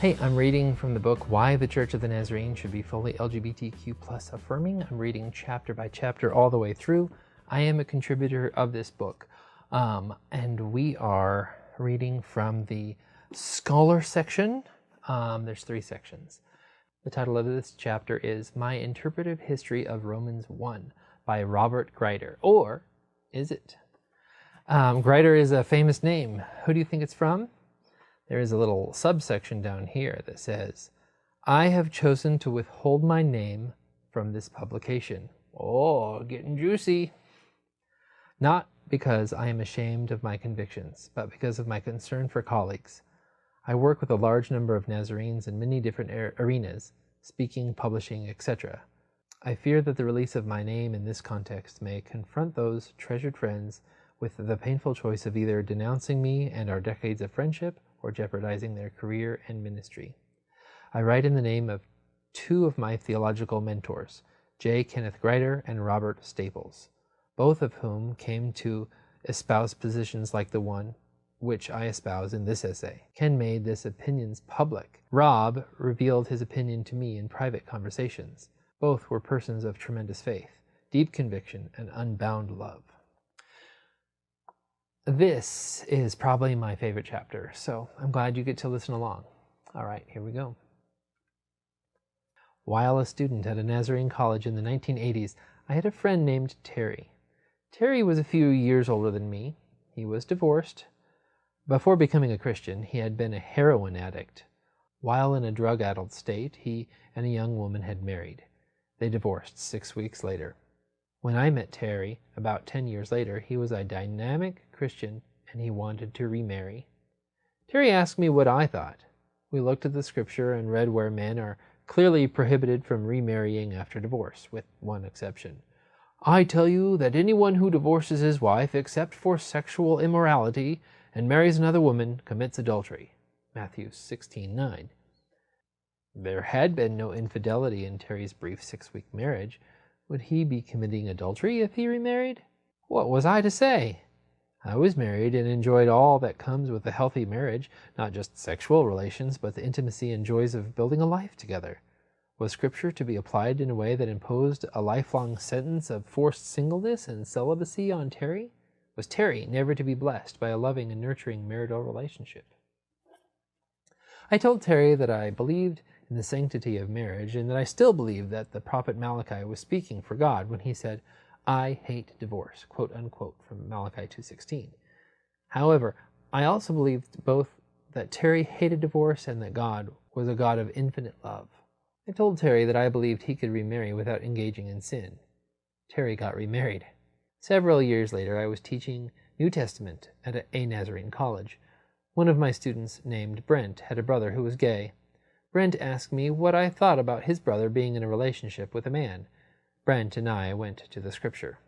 Hey, I'm reading from the book Why the Church of the Nazarene Should Be Fully LGBTQ Plus Affirming. I'm reading chapter by chapter all the way through. I am a contributor of this book, and we are reading from the Scholar section. There's 3 sections. The title of this chapter is My Interpretive History of Romans 1 by Robert Grider. Or is it? Grider is a famous name. Who do you think it's from? There is a little subsection down here that says, I have chosen to withhold my name from this publication. Oh, getting juicy. Not because I am ashamed of my convictions, but because of my concern for colleagues. I work with a large number of Nazarenes in many different arenas, speaking, publishing, etc. I fear that the release of my name in this context may confront those treasured friends with the painful choice of either denouncing me and our decades of friendship or jeopardizing their career and ministry. I write in the name of 2 of my theological mentors, J. Kenneth Grider and Robert Staples, both of whom came to espouse positions like the one which I espouse in this essay. Ken made his opinions public. Rob revealed his opinion to me in private conversations. Both were persons of tremendous faith, deep conviction, and unbound love. This is probably my favorite chapter, so I'm glad you get to listen along. All right, here we go. While a student at a Nazarene college in the 1980s, I had a friend named Terry. Terry was a few years older than me. He was divorced. Before becoming a Christian, he had been a heroin addict. While in a drug-addled state, he and a young woman had married. They divorced 6 weeks later. When I met Terry, about 10 years later, he was a dynamic Christian and he wanted to remarry. Terry asked me what I thought. We looked at the scripture and read where men are clearly prohibited from remarrying after divorce, with one exception. I tell you that anyone who divorces his wife except for sexual immorality and marries another woman commits adultery. Matthew 16:9. There had been no infidelity in Terry's brief 6-week marriage. Would he be committing adultery if he remarried? What was I to say? I was married and enjoyed all that comes with a healthy marriage, not just sexual relations, but the intimacy and joys of building a life together. Was Scripture to be applied in a way that imposed a lifelong sentence of forced singleness and celibacy on Terry? Was Terry never to be blessed by a loving and nurturing marital relationship? I told Terry that I believed in the sanctity of marriage, and that I still believed that the prophet Malachi was speaking for God when he said, I hate divorce, quote unquote, from Malachi 2:16. However, I also believed both that Terry hated divorce and that God was a God of infinite love. I told Terry that I believed he could remarry without engaging in sin. Terry got remarried. Several years later, I was teaching New Testament at a Nazarene college. One of my students, named Brent, had a brother who was gay. Brent asked me what I thought about his brother being in a relationship with a man. Brent and I went to the scripture.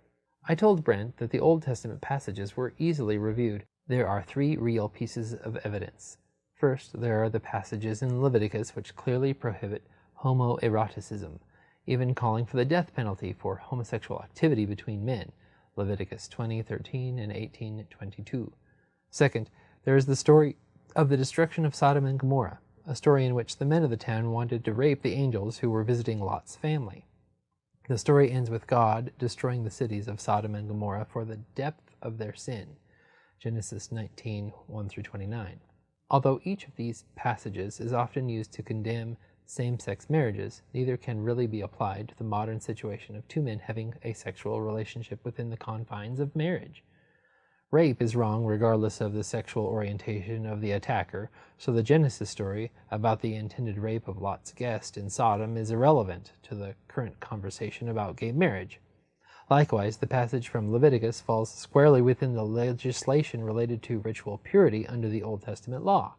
I told Brent that the Old Testament passages were easily reviewed. There are 3 real pieces of evidence. First, there are the passages in Leviticus which clearly prohibit homoeroticism, even calling for the death penalty for homosexual activity between men, Leviticus 20:13 and 18:22. Second, there is the story of the destruction of Sodom and Gomorrah, a story in which the men of the town wanted to rape the angels who were visiting Lot's family. The story ends with God destroying the cities of Sodom and Gomorrah for the depth of their sin, Genesis 19:1-29. Although each of these passages is often used to condemn same-sex marriages, neither can really be applied to the modern situation of 2 men having a sexual relationship within the confines of marriage. Rape is wrong regardless of the sexual orientation of the attacker, so the Genesis story about the intended rape of Lot's guest in Sodom is irrelevant to the current conversation about gay marriage. Likewise, the passage from Leviticus falls squarely within the legislation related to ritual purity under the Old Testament law.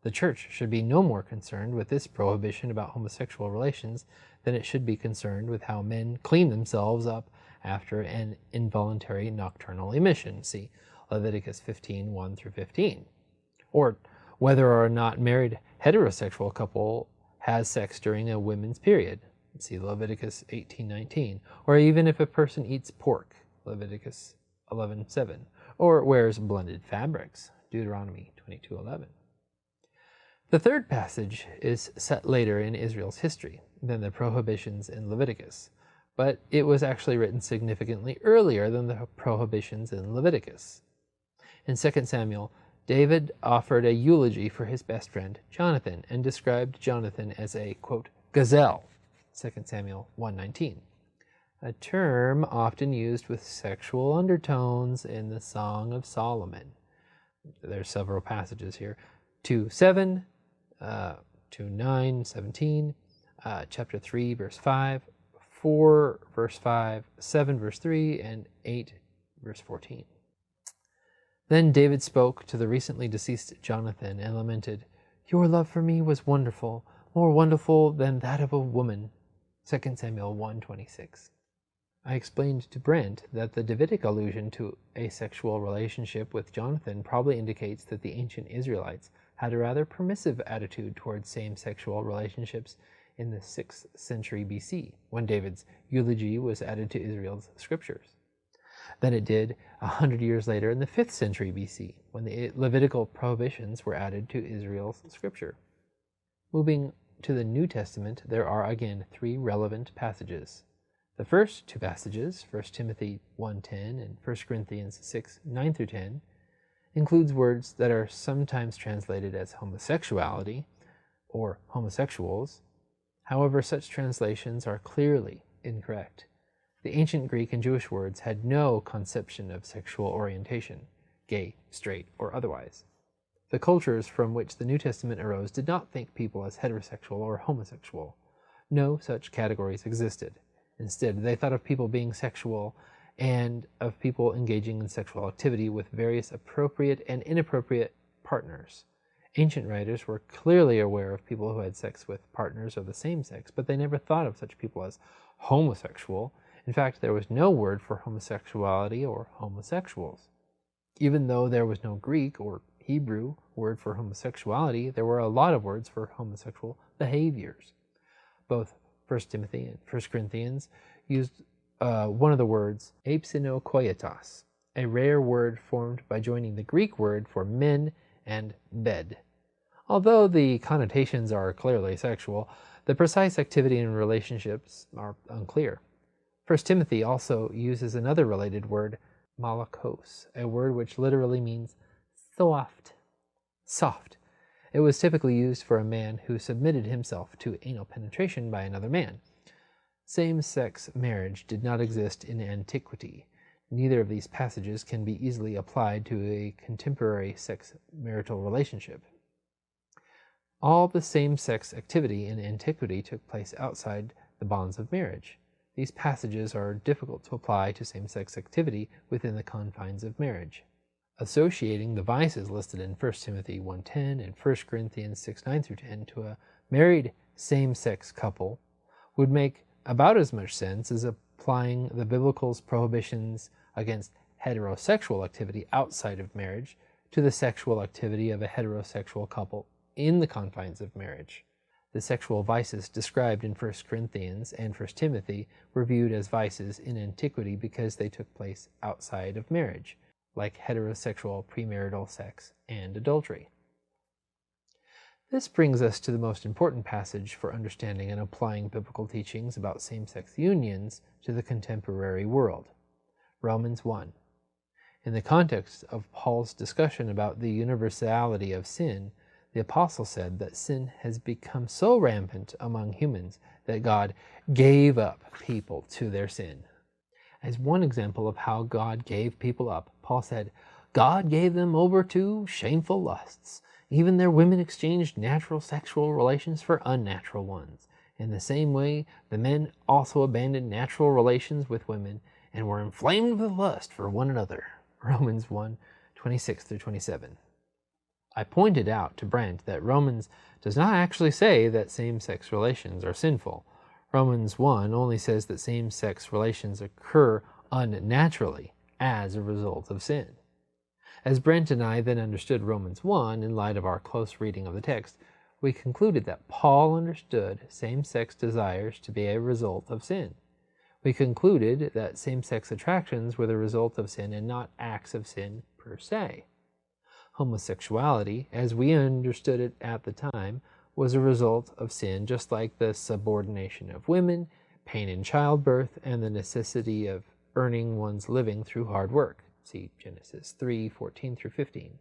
The Church should be no more concerned with this prohibition about homosexual relations than it should be concerned with how men clean themselves up after an involuntary nocturnal emission, see Leviticus 15:1-15, or whether or not married heterosexual couple has sex during a women's period, see Leviticus 18:19, or even if a person eats pork, Leviticus 11:7, or wears blended fabrics, Deuteronomy 22:11. The third passage is set later in Israel's history than the prohibitions in Leviticus, but it was actually written significantly earlier than the prohibitions in Leviticus. In 2 Samuel, David offered a eulogy for his best friend Jonathan and described Jonathan as a, quote, gazelle, 2 Samuel 1:19, a term often used with sexual undertones in the Song of Solomon. There's several passages here. 2:7, 2:9-17, chapter 3, verse 5, 4, verse 5, 7, verse 3, and 8, verse 14. Then David spoke to the recently deceased Jonathan and lamented, "Your love for me was wonderful, more wonderful than that of a woman." 2 Samuel 1:26. I explained to Brent that the Davidic allusion to a sexual relationship with Jonathan probably indicates that the ancient Israelites had a rather permissive attitude towards same-sexual relationships in the 6th century BC, when David's eulogy was added to Israel's scriptures, than it did 100 years later in the 5th century BC, when the Levitical prohibitions were added to Israel's scripture. Moving to the New Testament, there are again 3 relevant passages. The first 2 passages, 1 Timothy 1:10 and 1 Corinthians 6:9-10, includes words that are sometimes translated as homosexuality or homosexuals. However, such translations are clearly incorrect. The ancient Greek and Jewish words had no conception of sexual orientation, gay, straight, or otherwise. The cultures from which the New Testament arose did not think people as heterosexual or homosexual. No such categories existed. Instead, they thought of people being sexual and of people engaging in sexual activity with various appropriate and inappropriate partners. Ancient writers were clearly aware of people who had sex with partners of the same sex, but they never thought of such people as homosexual. In fact, there was no word for homosexuality or homosexuals. Even though there was no Greek or Hebrew word for homosexuality, there were a lot of words for homosexual behaviors. Both 1 Timothy and 1 Corinthians used one of the words, epsinokoitos, a rare word formed by joining the Greek word for men and bed. Although the connotations are clearly sexual, the precise activity in relationships are unclear. 1 Timothy also uses another related word, malakos, a word which literally means soft. It was typically used for a man who submitted himself to anal penetration by another man. Same-sex marriage did not exist in antiquity. Neither of these passages can be easily applied to a contemporary sex-marital relationship. All the same-sex activity in antiquity took place outside the bonds of marriage. These passages are difficult to apply to same-sex activity within the confines of marriage. Associating the vices listed in 1 Timothy 1:10 and 1 Corinthians 6:9-10 to a married same-sex couple would make about as much sense as applying the biblical's prohibitions against heterosexual activity outside of marriage to the sexual activity of a heterosexual couple in the confines of marriage. The sexual vices described in 1 Corinthians and 1 Timothy were viewed as vices in antiquity because they took place outside of marriage, like heterosexual premarital sex and adultery. This brings us to the most important passage for understanding and applying biblical teachings about same-sex unions to the contemporary world, Romans 1. In the context of Paul's discussion about the universality of sin, the apostle said that sin has become so rampant among humans that God gave up people to their sin. As one example of how God gave people up, Paul said, God gave them over to shameful lusts. Even their women exchanged natural sexual relations for unnatural ones. In the same way, the men also abandoned natural relations with women and were inflamed with lust for one another. Romans 1:26-27. I pointed out to Brent that Romans does not actually say that same-sex relations are sinful. Romans 1 only says that same-sex relations occur unnaturally as a result of sin. As Brent and I then understood Romans 1 in light of our close reading of the text, we concluded that Paul understood same-sex desires to be a result of sin. We concluded that same-sex attractions were the result of sin and not acts of sin per se. Homosexuality, as we understood it at the time, was a result of sin, just like the subordination of women, pain in childbirth, and the necessity of earning one's living through hard work. See Genesis 3:14 through 15.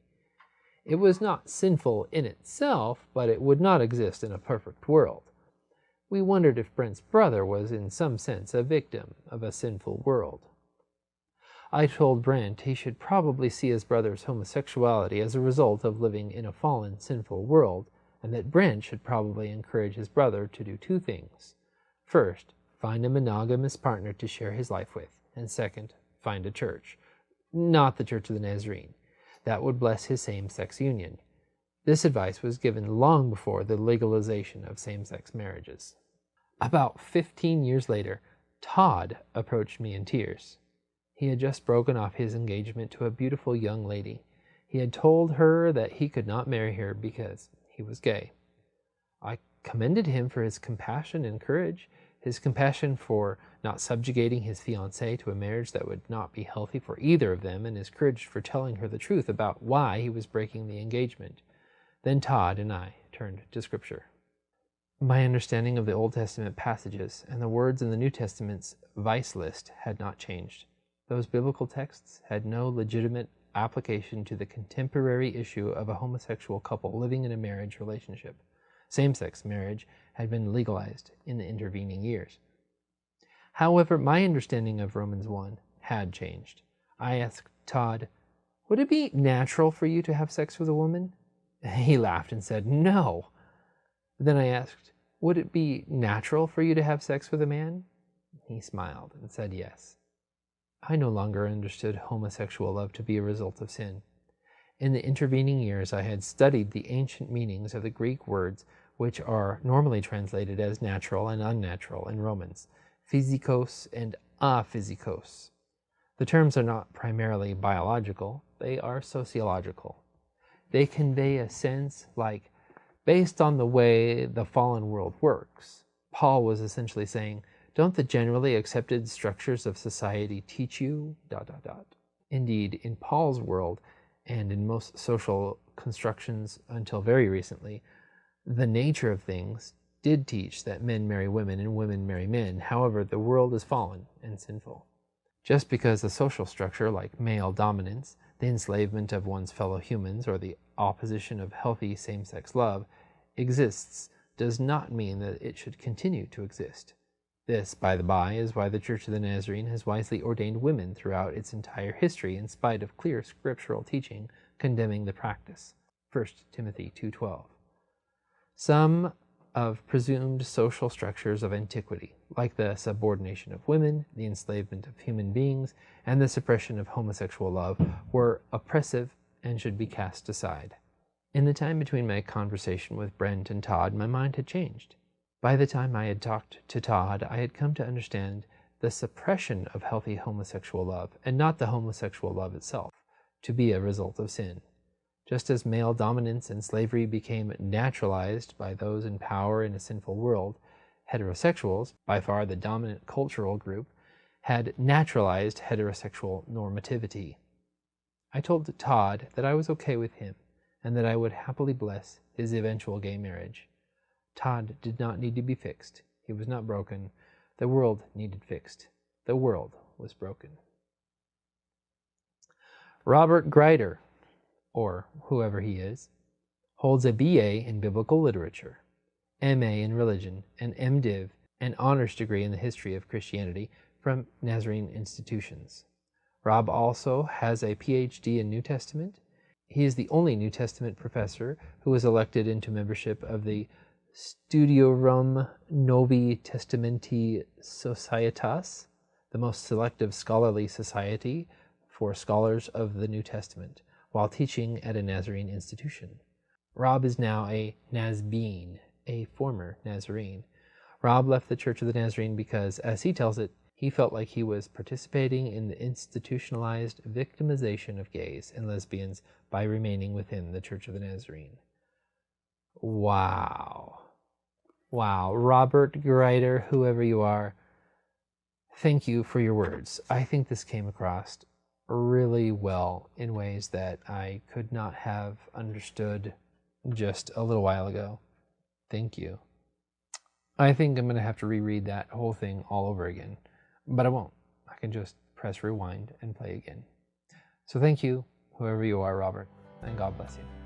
It was not sinful in itself, but it would not exist in a perfect world. We wondered if Brent's brother was in some sense a victim of a sinful world. I told Brent he should probably see his brother's homosexuality as a result of living in a fallen, sinful world, and that Brent should probably encourage his brother to do two things. First, find a monogamous partner to share his life with, and second, find a church. Not the Church of the Nazarene. That would bless his same-sex union. This advice was given long before the legalization of same-sex marriages. About 15 years later, Todd approached me in tears. He had just broken off his engagement to a beautiful young lady. He had told her that he could not marry her because he was gay. I commended him for his compassion and courage, his compassion for not subjugating his fiancée to a marriage that would not be healthy for either of them, and his courage for telling her the truth about why he was breaking the engagement. Then Todd and I turned to Scripture. My understanding of the Old Testament passages and the words in the New Testament's vice list had not changed. Those biblical texts had no legitimate application to the contemporary issue of a homosexual couple living in a marriage relationship. Same-sex marriage had been legalized in the intervening years. However, my understanding of Romans 1 had changed. I asked Todd, "Would it be natural for you to have sex with a woman?" He laughed and said, "No." Then I asked, "Would it be natural for you to have sex with a man?" He smiled and said yes. I no longer understood homosexual love to be a result of sin. In the intervening years, I had studied the ancient meanings of the Greek words which are normally translated as natural and unnatural in Romans, physikos and aphysikos. The terms are not primarily biological, they are sociological. They convey a sense like, based on the way the fallen world works. Paul was essentially saying, don't the generally accepted structures of society teach you, ... Indeed, in Paul's world, and in most social constructions until very recently, the nature of things did teach that men marry women and women marry men. However, the world is fallen and sinful. Just because a social structure like male dominance, the enslavement of one's fellow humans, or the opposition of healthy same-sex love exists does not mean that it should continue to exist. This, by the by, is why the Church of the Nazarene has wisely ordained women throughout its entire history in spite of clear scriptural teaching condemning the practice. 1 Timothy 2:12. Some of presumed social structures of antiquity, like the subordination of women, the enslavement of human beings, and the suppression of homosexual love, were oppressive and should be cast aside. In the time between my conversation with Brent and Todd, my mind had changed. By the time I had talked to Todd, I had come to understand the suppression of healthy homosexual love, and not the homosexual love itself, to be a result of sin. Just as male dominance and slavery became naturalized by those in power in a sinful world, heterosexuals, by far the dominant cultural group, had naturalized heterosexual normativity. I told Todd that I was okay with him, and that I would happily bless his eventual gay marriage. Todd did not need to be fixed. He was not broken. The world needed fixed. The world was broken. Robert Greider, or whoever he is, holds a BA in Biblical Literature, MA in Religion, an MDiv, an honors degree in the history of Christianity from Nazarene institutions. Rob also has a PhD in New Testament. He is the only New Testament professor who was elected into membership of the Studiorum Novi Testamenti Societas, the most selective scholarly society for scholars of the New Testament, while teaching at a Nazarene institution. Rob is now a Nazbean, a former Nazarene. Rob left the Church of the Nazarene because, as he tells it, he felt like he was participating in the institutionalized victimization of gays and lesbians by remaining within the Church of the Nazarene. Wow. Wow. Robert Greider, whoever you are, thank you for your words. I think this came across really well in ways that I could not have understood just a little while ago. Thank you. I think I'm going to have to reread that whole thing all over again, but I won't. I can just press rewind and play again. So thank you, whoever you are, Robert, and God bless you.